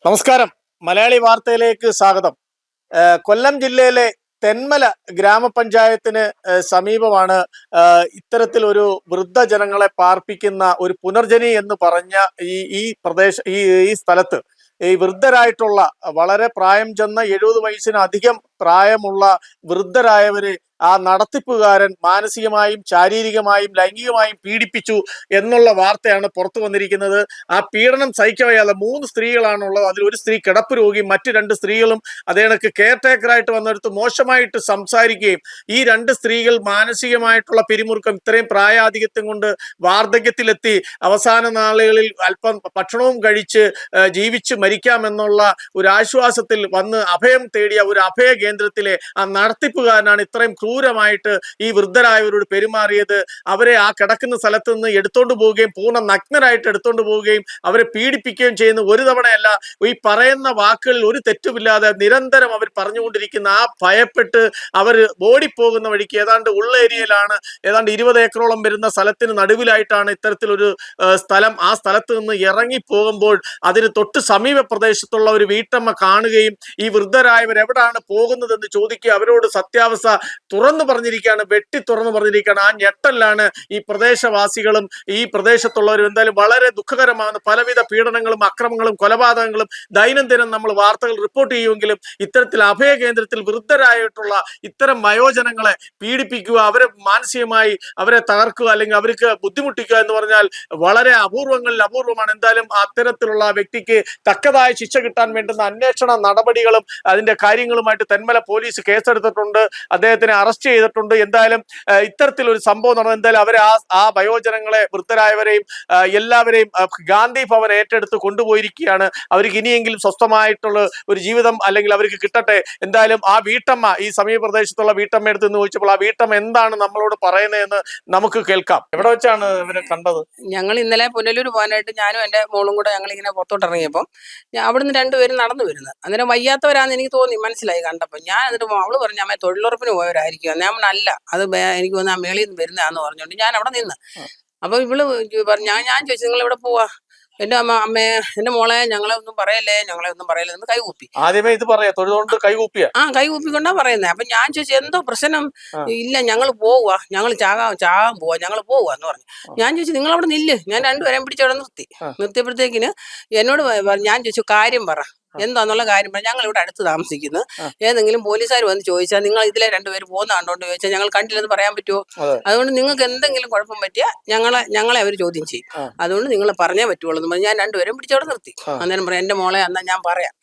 നമസ്കാരം. മലയാളി വാർത്തയിലേക്ക് സ്വാഗതം. കൊല്ലം ജില്ലയിലെ തെന്മല ഗ്രാമപഞ്ചായത്തിന് സമീപമാണ് ഇത്തരത്തിൽ ഒരു വൃദ്ധജനങ്ങളെ പാർപ്പിക്കുന്ന ഒരു പുനർജനി എന്ന് പറഞ്ഞ ഈ ഈ സ്ഥലത്ത് ഈ വൃദ്ധരായിട്ടുള്ള വളരെ പ്രായം ചെന്ന 70 വയസ്സിനധികം പ്രായമുള്ള വൃദ്ധരായവര് ആ നടത്തിപ്പുകാരൻ മാനസികമായും ശാരീരികമായും ലൈംഗികമായും പീഡിപ്പിച്ചു എന്നുള്ള വാർത്തയാണ് പുറത്തു വന്നിരിക്കുന്നത്. ആ പീഡനം സഹിക്കവയ്യാതെ 3 സ്ത്രീകളാണുള്ളത്. അതിൽ ഒരു സ്ത്രീ കിടപ്പ് രോഗി, മറ്റു 2 സ്ത്രീകളും അതേ കണക്ക് കെയർ ടേക്കറായിട്ട് വന്നെടുത്ത് മോശമായിട്ട് സംസാരിക്കുകയും ഈ 2 സ്ത്രീകൾ മാനസികമായിട്ടുള്ള പിരിമുറുക്കം ഇത്രയും പ്രായാധിക്യത്വം കൊണ്ട് വാർദ്ധക്യത്തിലെത്തി അവസാന നാളുകളിൽ അല്പം ഭക്ഷണവും കഴിച്ച് ജീവിച്ച് മരിക്കാമെന്നുള്ള ഒരു ആശ്വാസത്തിൽ വന്ന് അഭയം തേടിയ ഒരു അഭയ കേന്ദ്രത്തിലെ ആ നടത്തിപ്പുകാരനാണ് ഇത്രയും ക്രൂരമായിട്ട് ഈ വൃദ്ധരായവരോട് പെരുമാറിയത്. അവരെ ആ കിടക്കുന്ന സ്ഥലത്ത് നിന്ന് എടുത്തോണ്ട് പോവുകയും പൂർണ്ണ നഗ്നരായിട്ട് എടുത്തോണ്ട് പോവുകയും അവരെ പീഡിപ്പിക്കുകയും ചെയ്യുന്ന ഒരു തവണയല്ല. ഈ പറയുന്ന വാക്കുകളിൽ ഒരു തെറ്റുമില്ലാതെ നിരന്തരം അവർ പറഞ്ഞുകൊണ്ടിരിക്കുന്ന ആ ഭയപ്പെട്ട് അവർ ഓടിപ്പോകുന്ന വഴിക്ക് ഏതാണ്ട് ഉള്ള ഏരിയയിലാണ്, ഏതാണ്ട് 20 ഏക്കറോളം വരുന്ന സ്ഥലത്തിന് നടുവിലായിട്ടാണ് ഇത്തരത്തിലൊരു സ്ഥലം. ആ സ്ഥലത്ത് നിന്ന് ഇറങ്ങി പോകുമ്പോൾ അതിന് തൊട്ട് സമീപ പ്രദേശത്തുള്ള ഒരു വീട്ടമ്മ കാണുകയും ഈ വൃദ്ധരായവർ എവിടാണ് പോകുന്നതെന്ന് ചോദിക്കുക, അവരോട് സത്യാവസ്ഥ തുറന്നു പറഞ്ഞിരിക്കുകയാണ്, വെട്ടി തുറന്നു പറഞ്ഞിരിക്കുകയാണ്. ആ ഞെട്ടലാണ് ഈ പ്രദേശവാസികളും ഈ പ്രദേശത്തുള്ളവരും. എന്തായാലും വളരെ ദുഃഖകരമാണ്. പലവിധ പീഡനങ്ങളും അക്രമങ്ങളും കൊലപാതകങ്ങളും ദൈനംദിനം നമ്മൾ വാർത്തകൾ റിപ്പോർട്ട് ചെയ്യുമെങ്കിലും ഇത്തരത്തിൽ അഭയ കേന്ദ്രത്തിൽ വൃദ്ധരായിട്ടുള്ള ഇത്തരം വയോജനങ്ങളെ പീഡിപ്പിക്കുക, അവരെ മാനസികമായി അവരെ തകർക്കുക അല്ലെങ്കിൽ അവർക്ക് ബുദ്ധിമുട്ടിക്കുക എന്ന് പറഞ്ഞാൽ വളരെ അപൂർവങ്ങളിൽ അപൂർവമാണ്. എന്തായാലും അത്തരത്തിലുള്ള വ്യക്തിക്ക് തക്കതായ ശിക്ഷ കിട്ടാൻ വേണ്ടുന്ന അന്വേഷണ നടപടികളും അതിന്റെ കാര്യങ്ങളുമായിട്ട് തെന്മല പോലീസ് കേസെടുത്തിട്ടുണ്ട്, അദ്ദേഹത്തിനെ അറസ്റ്റ് ചെയ്തിട്ടുണ്ട്. എന്തായാലും ഇത്തരത്തിലൊരു സംഭവം നടന്നത്. എന്തായാലും അവരെ ആ വയോജനങ്ങളെ വൃദ്ധരായവരെയും എല്ലാവരെയും ഗാന്ധി ഭവൻ ഏറ്റെടുത്ത് കൊണ്ടുപോയിരിക്കുകയാണ്. അവർക്ക് ഇനിയെങ്കിലും സ്വസ്ഥമായിട്ടുള്ള ഒരു ജീവിതം അല്ലെങ്കിൽ അവർക്ക് കിട്ടട്ടെ. എന്തായാലും ആ വീട്ടമ്മ, ഈ സമീപ പ്രദേശത്തുള്ള വീട്ടമ്മ എടുത്ത് ചോദിച്ചപ്പോൾ ആ വീട്ടമ്മ എന്താണ് നമ്മളോട് പറയുന്നതെന്ന് നമുക്ക് കേൾക്കാം. എവിടെ വെച്ചാണ് ഇവരെ കണ്ടത്? ഞങ്ങൾ ഇന്നലെ പുനലൂർ പോകാനായിട്ട് ഞാനും എൻ്റെ മോളും കൂടെ ഞങ്ങളിങ്ങനെ പുറത്തോട്ട് ഇറങ്ങിയപ്പം അവിടുന്ന് 2 പേരും നടന്നു വരുന്നത്. അന്നേരം വയ്യാത്തവരാന്ന് എനിക്ക് തോന്നി, മനസ്സിലായി കണ്ടപ്പോൾ. ഞാൻ എന്നിട്ട് അവള് പറഞ്ഞു അമ്മ തൊഴിലുറപ്പിന് പോയവരായിരിക്കും. ഞാൻ അല്ല, അത് എനിക്ക് തോന്നുന്നു ആ മേളിൽ നിന്ന് വരുന്നതാന്ന് പറഞ്ഞുകൊണ്ട് ഞാൻ അവിടെ നിന്ന്. അപ്പൊ ഇവള് പറഞ്ഞു, ഞാൻ ചോദിച്ചു നിങ്ങൾ എവിടെ പോവാ? എന്റെ അമ്മയെ എന്റെ മോളെ ഞങ്ങളെ ഒന്നും പറയല്ലേ എന്ന് കൈകൂപ്പി. ആദ്യമേ ഇത് പറയാ തൊഴുതുകൊണ്ട് കൈകൂപ്പിയ കൈകൂപ്പിക്കൊണ്ടാ പറയുന്നത്. അപ്പൊ ഞാൻ ചോദിച്ചു എന്തോ പ്രശ്നം? ഇല്ല ഞങ്ങൾ പോവാ, ഞങ്ങൾ ചാകാൻ പോവാ, ഞങ്ങൾ പോവാന്ന് പറഞ്ഞു. ഞാൻ ചോദിച്ചു നിങ്ങൾ അവിടെ നില്ല്, ഞാൻ 2 പേരെയും പിടിച്ചവിടെ നിർത്തിയപ്പോഴത്തേക്കിന് എന്നോട് ഞാൻ ചോദിച്ചു കാര്യം പറ, എന്താന്നുള്ള കാര്യം പറഞ്ഞു. ഞങ്ങൾ ഇവിടെ അടുത്ത് താമസിക്കുന്നു, ഏതെങ്കിലും പോലീസുകാർ വന്ന് ചോദിച്ചാൽ നിങ്ങൾ ഇതിലെ 2 പേര് പോകുന്ന കണ്ടോണ്ട് ചോദിച്ചാൽ ഞങ്ങൾ കണ്ടില്ലെന്ന് പറയാൻ പറ്റുമോ? അതുകൊണ്ട് നിങ്ങൾക്ക് എന്തെങ്കിലും കുഴപ്പം പറ്റിയാൽ ഞങ്ങളെ അവർ ചോദ്യം ചെയ്യും, അതുകൊണ്ട് നിങ്ങൾ പറഞ്ഞേ പറ്റുള്ളൂ എന്ന് പറഞ്ഞു. ഞാൻ 2 പേരും പിടിച്ചവിടെ നിർത്തി. അന്നേരം പറയാം എന്റെ മോളെ എന്നാ ഞാൻ പറയാം.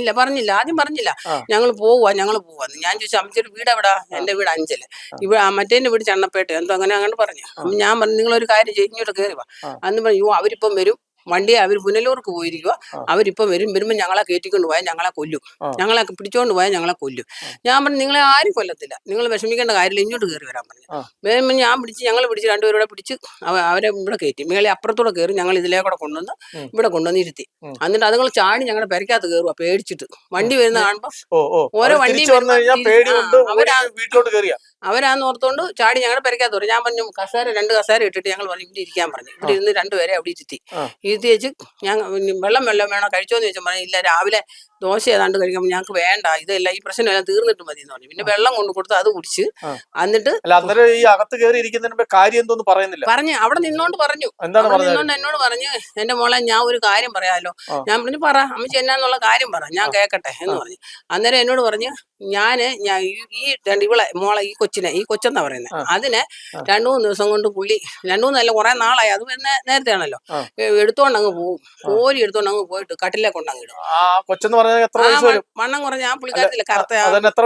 ഇല്ല പറഞ്ഞില്ല, ആദ്യം പറഞ്ഞില്ല. ഞങ്ങൾ പോവാന്ന്. ഞാൻ ചോദിച്ചു അമ്മച്ചിയുടെ വീട് എവിടാ? എന്റെ വീട് അഞ്ചല്, ഇവിടെ മറ്റേന്റെ വീട് ചണ്ണപ്പേട്ട, എന്തോ അങ്ങനെ പറഞ്ഞു. ഞാൻ പറഞ്ഞു നിങ്ങളൊരു കാര്യം ചെയ്യും, ഇങ്ങോട്ട് കയറി വാ. അന്ന് പറഞ്ഞു അവരിപ്പം വരും, വണ്ടിയെ അവർ പുനലൂർക്ക് പോയിരിക്കുക, അവരിപ്പം വരുമ്പോൾ ഞങ്ങളെ കയറ്റിക്കൊണ്ട് പോയാൽ ഞങ്ങളെ കൊല്ലും, ഞങ്ങളെ പിടിച്ചോണ്ട് പോയാൽ ഞങ്ങളെ കൊല്ലും. ഞാൻ പറഞ്ഞു നിങ്ങളെ ആരും കൊല്ലത്തില്ല, നിങ്ങൾ വിഷമിക്കേണ്ട കാര്യമില്ല, ഇങ്ങോട്ട് കയറി വരാൻ പറഞ്ഞു. വരുമ്പോൾ ഞങ്ങൾ പിടിച്ച് 2 പേരോടെ പിടിച്ച് അവരെ ഇവിടെ കയറ്റി. മേളി അപ്പുറത്തൂടെ കയറി ഞങ്ങൾ ഇതിലേക്കൂടെ കൊണ്ടുവന്ന് ഇവിടെ കൊണ്ടുവന്ന് ഇരുത്തി. എന്നിട്ട് അതുങ്ങൾ ചാടി ഞങ്ങളുടെ പെരക്കകത്ത് കയറുക പേടിച്ചിട്ട്. വണ്ടി വരുന്ന കാണുമ്പോ ഓരോ വണ്ടി അവരാന്ന് ഓർത്തോണ്ട് ചാടി ഞങ്ങളുടെ പെരക്കകത്ത് വരും. ഞാൻ പറഞ്ഞു 2 കസേര ഇട്ടിട്ട് ഞങ്ങൾ പറഞ്ഞു ഇവിടെ ഇരിക്കാൻ പറഞ്ഞു. ഇവിടെ ഇരുന്ന് 2 പേരെ അവിടെ ഇരുത്തി വെച്ച് ഞാൻ വെള്ളം വേണോ കഴിച്ചോന്ന് ചോദിച്ചാൽ പറഞ്ഞു ഇല്ല, രാവിലെ ദോശ ഏതാണ്ട് കഴിക്കുമ്പോൾ ഞങ്ങൾക്ക് വേണ്ട, ഇതല്ല ഈ പ്രശ്നം എല്ലാം തീർന്നിട്ട് മതി എന്ന് പറഞ്ഞു. പിന്നെ വെള്ളം കൊണ്ട് കൊടുത്ത് അത് കുടിച്ച് എന്നിട്ട് പറഞ്ഞു അവിടെ നിന്നോണ്ട് പറഞ്ഞു. എന്നോട് പറഞ്ഞു എന്റെ മോളെ ഞാൻ ഒരു കാര്യം പറയാലോ. ഞാൻ പറഞ്ഞു പറ അമ്മച്ചി എന്നാന്നുള്ള കാര്യം പറ, ഞാൻ കേക്കട്ടെ എന്ന് പറഞ്ഞു. അന്നേരം എന്നോട് പറഞ്ഞു ഈ ഇവളെ മോളെ ഈ കൊച്ചെന്നാ പറയുന്നത്, അതിനെ 2-3 ദിവസം കൊണ്ട് പുള്ളി 2-3 കുറെ നാളായി, അത് നേരത്തെ ആണല്ലോ, എടുത്തോണ്ട് അങ്ങ് പോവും. കോരി എടുത്തോണ്ട് അങ്ങ് പോയിട്ട് കട്ടിലെ കൊണ്ടങ്ങിടും. വണ്ണം കുറഞ്ഞ ആ പുള്ളിക്കാരത്തില്ല കറുത്ത, അതിന് എത്ര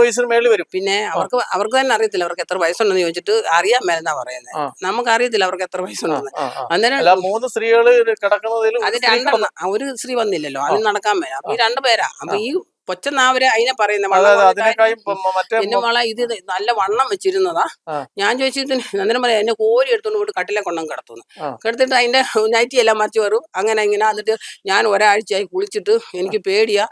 വയസ്സുണ്ട്? പിന്നെ അവർക്ക് തന്നെ അറിയത്തില്ല അവർക്ക് എത്ര വയസ്സുണ്ടെന്ന് ചോദിച്ചിട്ട് അറിയാൻ മേലെന്നാ പറയുന്നത്. നമുക്ക് അറിയത്തില്ല അവർക്ക് എത്ര വയസ്സുണ്ടെന്ന്. അന്നേരം 3 സ്ത്രീകള് കിടക്കുന്നതിൽ അത് 2 ഒരു സ്ത്രീ വന്നില്ലല്ലോ, അതിന് നടക്കാൻ മേല. അപ്പൊ ഈ 2 പേരാ. അപ്പൊ ഈ പൊച്ചെന്നാ അവര് അതിനെ പറയുന്നത്. അതെ വണ്ണം അതെ കുറഞ്ഞ കാര്യം. അതിനേക്കാളും മറ്റേ എന്റെ മോളെ ഇത് നല്ല വണ്ണം വെച്ചിരുന്നതാ. ആ. ഞാൻ ചോദിച്ചിട്ട് അന്നേരം പറയാം എന്നെ കോരി എടുത്തോണ്ട് പോയിട്ട് കട്ടിലെ കൊണ്ടം കിടത്തുന്നു. ആ. കിടത്തിട്ട് അതിന്റെ നൈറ്റി എല്ലാം മറിച്ച് വരും. അങ്ങനെ ഇങ്ങനെ എന്നിട്ട് ഞാൻ ഒരാഴ്ചയായി കുളിച്ചിട്ട് എനിക്ക് പേടിയാ.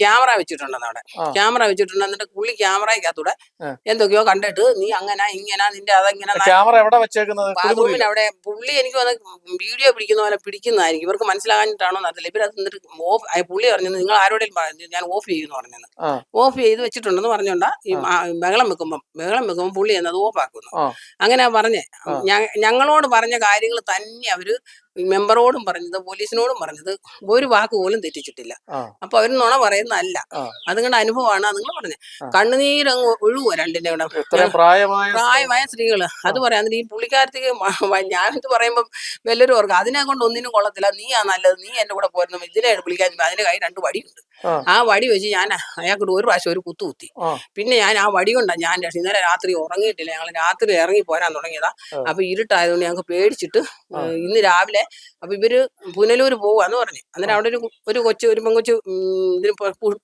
ക്യാമറ വെച്ചിട്ടുണ്ടെന്ന് അവിടെ. ആ. ക്യാമറ വെച്ചിട്ടുണ്ട്. എന്നിട്ട് പുള്ളി ക്യാമറയ്ക്കകത്തൂടെ ആ. എന്തൊക്കെയോ കണ്ടിട്ട് നീ അങ്ങനെ ഇങ്ങനെ നിന്റെ അതെങ്ങനെ ക്യാമറ എവിടെ വെച്ചേക്കുന്നത്? ബാത്റൂമിൽ അവിടെ പുള്ളി എനിക്ക് വന്ന് വീഡിയോ പിടിക്കുന്ന പോലെ പിടിക്കുന്നതായിരിക്കും. ഇവർക്ക് മനസ്സിലാകാഞ്ഞിട്ടാണോ എന്നറിയില്ല. ഇവരത് എന്നിട്ട് പുള്ളി പറഞ്ഞത് നിങ്ങൾ ആരോടെങ്കിലും പറഞ്ഞു ഞാൻ ഓഫ് ചെയ്യുമെന്ന് പറഞ്ഞത്. ആ. ഓഫ് ചെയ്ത് വെച്ചിട്ടുണ്ടെന്ന് പറഞ്ഞോണ്ടാ ഈ ബഹളം വെക്കുമ്പോൾ പുള്ളി എന്നത് ഓഫ് ആക്കുന്നു. അങ്ങനെ പറഞ്ഞേ. ഞങ്ങളോട് പറഞ്ഞ കാര്യങ്ങൾ തന്നെ അവര് മെമ്പറോടും പറഞ്ഞത് പോലീസിനോടും പറഞ്ഞത് ഒരു വാക്ക് പോലും തെറ്റിച്ചിട്ടില്ല. അപ്പൊ അവര് നുണ പറയുന്നതല്ല. അതുങ്ങളുടെ അനുഭവമാണ് അതുങ്ങൾ പറഞ്ഞത്. കണ്ണുനീരങ്ങ് ഒഴുകുക രണ്ടിന്റെ കൂടെ. പ്രായമായ സ്ത്രീകള് അത് പറയാം. ഈ പുള്ളിക്കാരത്തേക്ക് ഞാനിത് പറയുമ്പം വല്ലവരും ഓർക്കും അതിനെ കൊണ്ട് ഒന്നിനും കൊള്ളത്തില്ല, നീയാ നല്ലത്, നീ എന്റെ കൂടെ പോരുന്നു, ഇതിനെ വിളിക്കാൻ. അതിന്റെ കൈ 2 വടിയുണ്ട്. ആ വടി വെച്ച് ഞാൻ അയാൾക്കൂടെ ഒരു പ്രാവശ്യം ഒരു കുത്തി. പിന്നെ ഞാൻ ആ വടി കൊണ്ടാ ഞാൻ ഇന്നലെ രാത്രി ഉറങ്ങിയിട്ടില്ല. ഞങ്ങൾ രാത്രി ഇറങ്ങി പോരാൻ തുടങ്ങിയതാ. അപ്പൊ ഇരുട്ടായതുകൊണ്ട് ഞങ്ങൾക്ക് പേടിച്ചിട്ട് ഇന്ന് രാവിലെ അപ്പൊ ഇവര് പുനലൂര് പോവാന്ന് പറഞ്ഞു. അന്നേരം അവിടെ ഒരു പെങ്കൊച്ചു ഇതിന്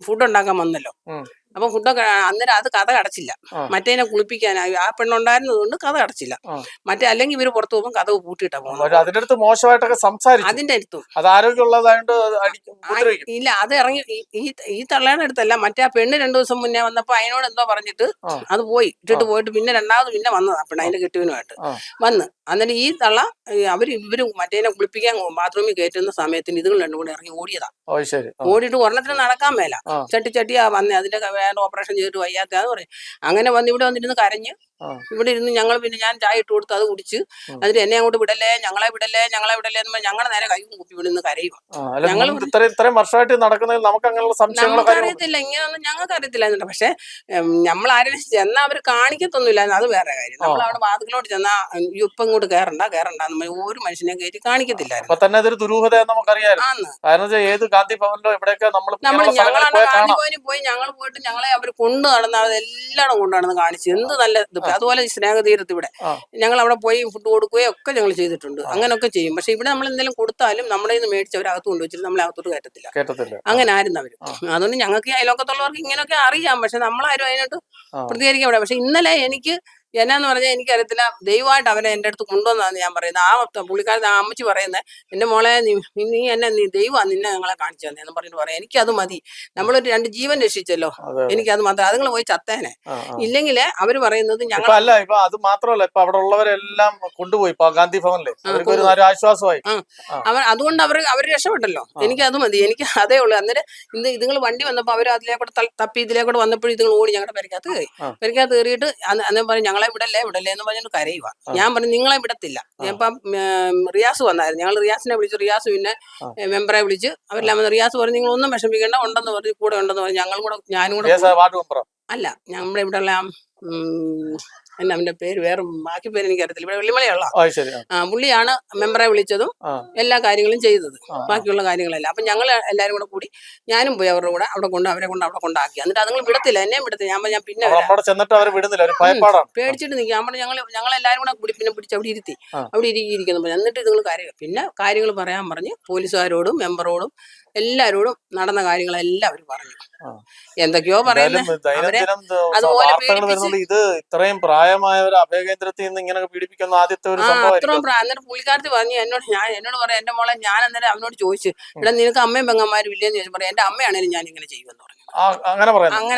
ഫുഡ് ഉണ്ടാക്കാൻ വന്നല്ലോ. അപ്പൊ ഫുഡൊക്കെ അന്നേരം അത് കഥ അടച്ചില്ല. മറ്റേനെ കുളിപ്പിക്കാനായി ആ പെണ്ണുണ്ടായിരുന്നത് കൊണ്ട് കഥ അടച്ചില്ല. മറ്റേ അല്ലെങ്കിൽ ഇവര് പുറത്തു പോകുമ്പോൾ കഥ പൂട്ടിയിട്ടാ പോകുന്നത്. അതിന്റെ അടുത്ത് മോശമായിട്ടൊക്കെ സംസാരിച്ചു. അതിന്റെ അടുത്തും അത് ആരോഗ്യമുള്ളതായോണ്ട് ഇല്ല. അത് ഇറങ്ങി ഈ തള്ളയുടെ അടുത്തല്ല, മറ്റേ ആ പെണ്ണ് 2 ദിവസം മുന്നേ വന്നപ്പോ അതിനോട് എന്തോ പറഞ്ഞിട്ട് അത് ഇട്ടിട്ട് പോയിട്ട് പിന്നെ രണ്ടാമത് പിന്നെ വന്നതാ പെണ്ണ് അതിന്റെ കെട്ടുവിനുമായിട്ട് വന്ന്. അന്നേരം ഈ തള്ള ഇവര് മറ്റേനെ കുളിപ്പിക്കാൻ ബാത്റൂമിൽ കയറ്റുന്ന സമയത്തിന് ഇതുങ്ങൾ 2 കൂടെ ഇറങ്ങി ഓടിയതാ. ഓടിയിട്ട് ഒരെണ്ണത്തിന് നടക്കാൻ മേല. ചട്ടിയാ വന്നേ. അതിന്റെ വേണ്ട ഓപ്പറേഷൻ ചെയ്തിട്ട് വയ്യാത്തതാന്ന് പറയും. അങ്ങനെ വന്ന് ഇവിടെ വന്നിരുന്ന് കരഞ്ഞ് ഇവിടെ ഇരുന്ന് ഞങ്ങൾ പിന്നെ ഞാൻ ചായ ഇട്ട് കൊടുത്ത് അത് കുടിച്ച് എന്നിട്ട് എന്നെ അങ്ങോട്ട് വിടല്ലേ ഞങ്ങളെ വിടല്ലേ എന്ന് ഞങ്ങളെ നേരെ കൈ കൂപ്പി വിടുന്ന് കരയുക. ഇത്രയും വർഷമായിട്ട് നടക്കുന്നതിൽ നമുക്ക് അങ്ങനെയുള്ള നമുക്കറിയത്തില്ല, ഇങ്ങനെയൊന്നും ഞങ്ങൾക്ക് അറിയത്തില്ല. പക്ഷെ നമ്മൾ ആരെങ്കിലും ചെന്നാ അവർ കാണിക്കത്തൊന്നുമില്ല. അത് വേറെ കാര്യം. നമ്മൾ അവിടെ വാതിലോട്ട് ചെന്നാ ഇപ്പൊ ഇങ്ങോട്ട് കേറണ്ട ഒരു മനുഷ്യനെ കയറ്റി കാണിക്കത്തില്ലായിരുന്നു. ഏത് ഗാന്ധി ഭവനിലോ എവിടെയൊക്കെ ഗാന്ധി ഭവനിൽ പോയി ഞങ്ങൾ പോയിട്ട് ഞങ്ങളെ അവർ കൊണ്ടു നടന്ന് അതെല്ലാം കൊണ്ടു നടന്ന് കാണിച്ചു. എന്ത് നല്ല അതുപോലെ സ്നേഹതീരത്ത് ഇവിടെ ഞങ്ങൾ അവിടെ പോയി ഫുഡ് കൊടുക്കുകയോ ഒക്കെ ഞങ്ങൾ ചെയ്തിട്ടുണ്ട്. അങ്ങനെയൊക്കെ ചെയ്യും. പക്ഷെ ഇവിടെ നമ്മൾ എന്തെങ്കിലും കൊടുത്താലും നമ്മുടെ നിന്ന് മേടിച്ച് അവർ അകത്ത് കൊണ്ടുവച്ചിട്ട് നമ്മളെ അകത്തോട്ട് കയറ്റത്തില്ല. അങ്ങനെ ആയിരുന്നു അവര്. അതുകൊണ്ട് ഞങ്ങൾക്ക് അയലോക്കത്തുള്ളവർക്ക് ഇങ്ങനെയൊക്കെ അറിയാം. പക്ഷെ നമ്മളാരും അതിനോട്ട് പ്രതികരിക്കാൻ ഇവിടെ. പക്ഷെ ഇന്നലെ എനിക്ക് എന്നാന്ന് പറഞ്ഞാൽ എനിക്കറിയത്തില്ല, ദൈവമായിട്ട് അവനെ എൻ്റെ അടുത്ത് കൊണ്ടുവന്നതാന്ന് ഞാൻ പറയുന്നത്. ആ പുള്ളിക്കാരൻ ആ അമ്മച്ചി പറയുന്നത് എന്റെ മോളെ നീ എന്നെ ദൈവമാണ് നിന്നെ ഞങ്ങളെ കാണിച്ചു തന്നെന്ന് പറഞ്ഞിട്ട് പറയാം. എനിക്കത് മതി. നമ്മളൊരു 2 ജീവൻ രക്ഷിച്ചല്ലോ, എനിക്കത് മാത്രം. അതുങ്ങൾ പോയി ചത്തേനെ. ഇല്ലെങ്കിൽ അവര് പറയുന്നത് ഞങ്ങൾ അത് മാത്രമല്ല ഇപ്പൊ അവിടെ ഉള്ളവരെല്ലാം കൊണ്ടുപോയി ഗാന്ധി ഭവനിലെ ആശ്വാസമായി. അതുകൊണ്ട് അവര് രക്ഷപ്പെട്ടല്ലോ. എനിക്കത് മതി. എനിക്ക് അതേ ഉള്ളൂ. അന്നേരം ഇതുങ്ങൾ വണ്ടി വന്നപ്പോ അവര് അതിലേക്കൂടെ തപ്പി ഇതിലേക്കൂടെ വന്നപ്പോഴും ഇതുങ്ങൾ ഓടി ഞങ്ങളുടെ പെരക്കകത്ത് കയറിയിട്ട് അന്നേരം പറഞ്ഞു ഞങ്ങളെ വിടല്ലേ എന്ന് പറഞ്ഞിട്ട് കരയുക. ഞാൻ പറഞ്ഞു നിങ്ങളെ വിടത്തില്ല. ഇപ്പം റിയാസ് വന്നായിരുന്നു. ഞങ്ങൾ റിയാസിനെ വിളിച്ചു. റിയാസ് പിന്നെ മെമ്പറെ വിളിച്ച് അവരെല്ലാം റിയാസ് പറഞ്ഞു നിങ്ങൾ ഒന്നും വിഷമിക്കേണ്ട, ഉണ്ടെന്ന് പറഞ്ഞു, കൂടെ ഉണ്ടെന്ന് പറഞ്ഞു. ഞാനും കൂടെ അല്ല, നമ്മുടെ ഇവിടെ ഉള്ള എന്നാ അവന്റെ പേര് വേറെ ബാക്കി പേര് എനിക്കറിയത്തില്ല. ഇവിടെ വെള്ളിമലയുള്ള പുള്ളിയാണ് മെമ്പറെ വിളിച്ചതും എല്ലാ കാര്യങ്ങളും ചെയ്തത്. ബാക്കിയുള്ള കാര്യങ്ങളെല്ലാം. അപ്പൊ ഞങ്ങൾ എല്ലാരും കൂടി ഞാനും പോയി അവരുടെ കൂടെ അവരെ കൊണ്ട് അവിടെ കൊണ്ടാക്കി. എന്നിട്ട് അതുങ്ങൾ വിടത്തില്ല, എന്നെ വിടത്തില്ല. ഞാൻ പിന്നെ പേടിച്ചിട്ട് നിൽക്കുക. ഞങ്ങളെല്ലാരും കൂടി പിന്നെ പിടിച്ച് അവിടെ ഇരുത്തി അവിടെ ഇരിക്കുന്നു. എന്നിട്ട് ഇതുങ്ങൾ പിന്നെ കാര്യങ്ങൾ പറയാൻ പറഞ്ഞ് പോലീസുകാരോടും മെമ്പറോടും എല്ലാരോടും നടന്ന കാര്യങ്ങളെല്ലാം അവർ പറഞ്ഞു. എന്തൊക്കെയോ പറയുന്നത്. അതുപോലെ ഇത് ഇത്രയും പ്രായമായവർ അഭയകേന്ദ്രത്തിൽ നിന്ന് ഇങ്ങനെ പീഡിപ്പിക്കുന്ന ആദ്യത്തെ ഒരു സംഭവം. എന്നിട്ട് പുള്ളിക്കാരത്തി പറഞ്ഞു എന്നോട് പറയാം എന്റെ മോളെ. ഞാൻ അന്നേരം അവനോട് ചോദിച്ചു ഇവിടെ നിനക്ക് അമ്മയും പെങ്ങന്മാരും ഇല്ലെന്ന് ചോദിച്ചു. പറയാം എന്റെ അമ്മയാണേലും ഞാൻ ഇങ്ങനെ ചെയ്യുമെന്ന് പറഞ്ഞു. അങ്ങനെ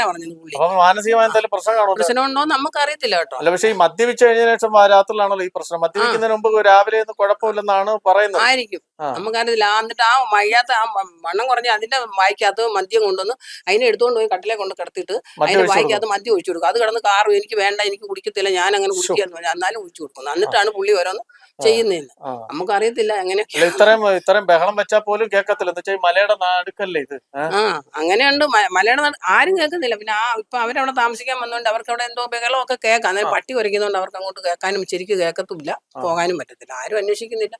പറഞ്ഞു പുള്ളി. മാനസികമായ എന്തെങ്കിലും പ്രശ്നമുണ്ടോ നമുക്ക് അറിയത്തില്ല കേട്ടോ. അല്ല, പക്ഷേ ഈ മദ്യപിച്ച് കഴിഞ്ഞതിന് ശേഷം രാത്രിയിലാണല്ലോ ഈ പ്രശ്നം. മദ്യപിക്കുന്നതിന് മുമ്പ് രാവിലെ ഒന്നും കുഴപ്പമില്ലെന്നാണ് പറയുന്നത്. ആയിരിക്കും, നമുക്കറിയത്തില്ല. എന്നിട്ട് ആ വയ്യാത്ത ആ വണ്ണം കുറഞ്ഞ അതിന്റെ വായിക്കകത്ത് മദ്യം കൊണ്ടുവന്ന് അതിനെ എടുത്തുകൊണ്ട് പോയി കട്ടിലെ കൊണ്ട് കിടത്തിയിട്ട് അതിന്റെ വായിക്കകത്ത് മദ്യം ഒഴിച്ചു കൊടുക്കും. അത് കിടന്ന് കാറും എനിക്ക് വേണ്ട, എനിക്ക് കുടിക്കത്തില്ല, ഞാൻ അങ്ങനെ കുടിക്കാന്ന് പറഞ്ഞാൽ എന്നാലും ഒഴിച്ചു കൊടുക്കുന്നു. എന്നിട്ടാണ് പുള്ളി ഓരോന്ന് ചെയ്യുന്നതെന്ന് നമുക്കറിയത്തില്ല. എങ്ങനെ ഇത്രയും ബഹളം വെച്ചാൽ പോലും കേൾക്കത്തില്ല. മലയുടെ നാടുക്കല്ലേ ഇത്. അങ്ങനെയുണ്ട്. മലയുടെ നാട് ആരും കേൾക്കുന്നില്ല. പിന്നെ ഇപ്പൊ അവരവിടെ താമസിക്കാൻ വന്നോണ്ട് അവർക്ക് അവിടെ എന്തോ ബഹളമൊക്കെ കേൾക്കാം. അന്നേരം പട്ടി കുറയ്ക്കുന്നതുകൊണ്ട് അവർക്ക് അങ്ങോട്ട് കേൾക്കാനും ശരിക്കും കേൾക്കത്തുമില്ല, പോകാനും പറ്റത്തില്ല. ആരും അന്വേഷിക്കുന്നില്ല,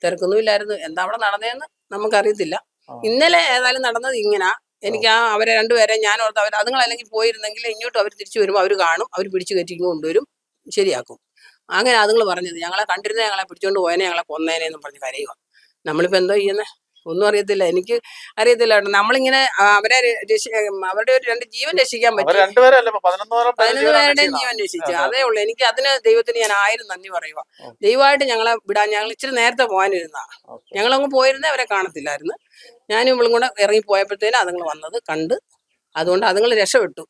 തിരക്കൊന്നുമില്ലായിരുന്നു. എന്താ അവിടെ നടന്നതെന്ന് നമുക്കറിയത്തില്ല. ഇന്നലെ ഏതായാലും നടന്നത് ഇങ്ങനെ. എനിക്ക് അവരെ 2 പേരെ ഞാൻ ഓർത്ത് അതുങ്ങൾ അല്ലെങ്കിൽ പോയിരുന്നെങ്കിൽ ഇങ്ങോട്ടും അവർ തിരിച്ചു വരുമ്പോൾ അവർ കാണും, അവർ പിടിച്ചു കയറ്റി കൊണ്ടുവരും, ശരിയാക്കും. അങ്ങനെ അതുങ്ങൾ പറഞ്ഞത് ഞങ്ങളെ കണ്ടിരുന്നേ ഞങ്ങളെ പിടിച്ചോണ്ട് പോയനെ, ഞങ്ങളെ കൊന്നേനെന്നും പറഞ്ഞ് കരയുക. നമ്മളിപ്പോ എന്തോ ചെയ്യുന്നേ? ഒന്നും അറിയത്തില്ല, എനിക്ക് അറിയത്തില്ല കേട്ടോ. നമ്മളിങ്ങനെ അവരെ അവരുടെ ഒരു 2 ജീവൻ രക്ഷിക്കാൻ അവർ പറ്റി. രണ്ടുപേരല്ലേ 11 11 പേരുടെയും ജീവൻ രക്ഷിച്ചു. അതേ ഉള്ളൂ. എനിക്ക് അതിന് ദൈവത്തിന് ഞാൻ 1000 നന്ദി പറയുക. ദൈവമായിട്ട് ഞങ്ങളെ വിടാൻ ഞങ്ങൾ ഇച്ചിരി നേരത്തെ പോകാനിരുന്ന, ഞങ്ങളങ്ങ് പോയിരുന്നേ അവരെ കാണത്തില്ലായിരുന്നു. ഞാനും ഇവളും കൂടെ ഇറങ്ങി പോയപ്പോഴത്തേനും അതുങ്ങൾ വന്നത് കണ്ട്, അതുകൊണ്ട് അതുങ്ങൾ രക്ഷപ്പെട്ടു.